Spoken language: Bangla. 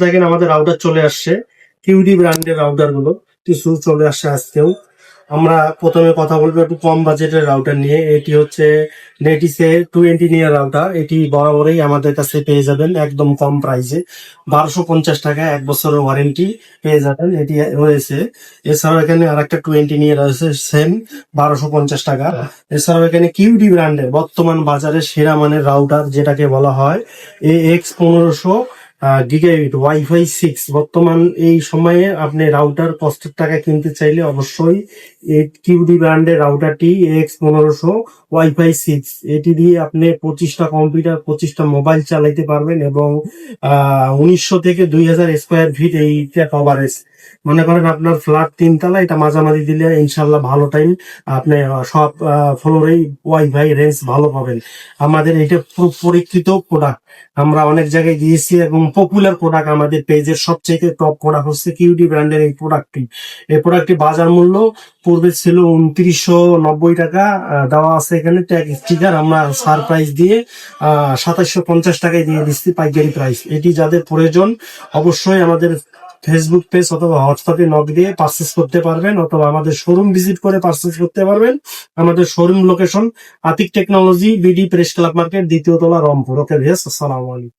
দেখেন আমাদের রাউটার চলে আসছে, কিউডি ব্র্যান্ডের রাউটার গুলো কিছু চলে আসছে আজকেও। আমরা প্রথমে কথা বলবো একটু কম বাজেটের রাউটার নিয়ে। এটি হচ্ছে নেটিসে 20 নিয়ার রাউটার। এটি বরাবরই আমাদের কাছে পেয়ে যাবেন একদম কম প্রাইসে, 1250 টাকা, 1 বছরের ওয়ারেন্টি পেয়ে যাবেন, এটি রয়েছে। এছাড়াও এখানে আর একটা 20 নিয়ে রয়েছে, সেম 1250 টাকা। এছাড়াও এখানে কিউডি ব্র্যান্ডের বর্তমান বাজারে সেরা মানের রাউটার, যেটাকে বলা হয় AX1500 গিগাবিট ওয়াইফাই 6। বর্তমান এই সময়ে আপনি রাউটার কষ্টের টাকা কিনতে চাইলে অবশ্যই এই কিউডি ব্র্যান্ডের রাউটারটি AX1500 ওয়াইফাই 6, এটি দিয়ে আপনি 25টা কম্পিউটার, 25টা মোবাইল চালাইতে পারবেন এবং 1900 থেকে 2000 স্কোয়ার ফিট এইটা কভারেজ। মনে করেন আপনার ফ্ল্যাট 3 তলা, এটা মাঝামাঝি দিলে ইনশাল্লাহ ভালো টাইম আপনি সব ফ্লোরেই ওয়াইফাই রেঞ্জ ভালো পাবেন। আমাদের এটা পরীক্ষিত প্রোডাক্ট, আমরা অনেক জায়গায় দিয়েছি এবং পপুলার প্রোডাক্ট। আমাদের পেজের সবচেয়ে টপ প্রোডাক্ট হচ্ছে কিউডি ব্র্যান্ডের এই প্রোডাক্টটি। এই প্রোডাক্টটি বাজার মূল্য পূর্বে ছিল 2990 টাকা, দেওয়া আছে এখানে ট্যাগ স্টিকার। আমরা সারপ্রাইজ দিয়ে 2750 টাকায় দিয়ে দিচ্ছি পাইকারি প্রাইস। এটি যাদের প্রয়োজন অবশ্যই আমাদের ফেসবুক পেজ অথবা হোয়াটসঅ্যাপে নক দিয়ে পারচেস করতে পারবেন, অথবা আমাদের শোরুম ভিজিট করে পারচেস করতে পারবেন। আমাদের showroom location Atik technology, BD press club market, 2য় তলা, রংপুর। ওকে ভিউয়ার্স, আসসালামু আলাইকুম।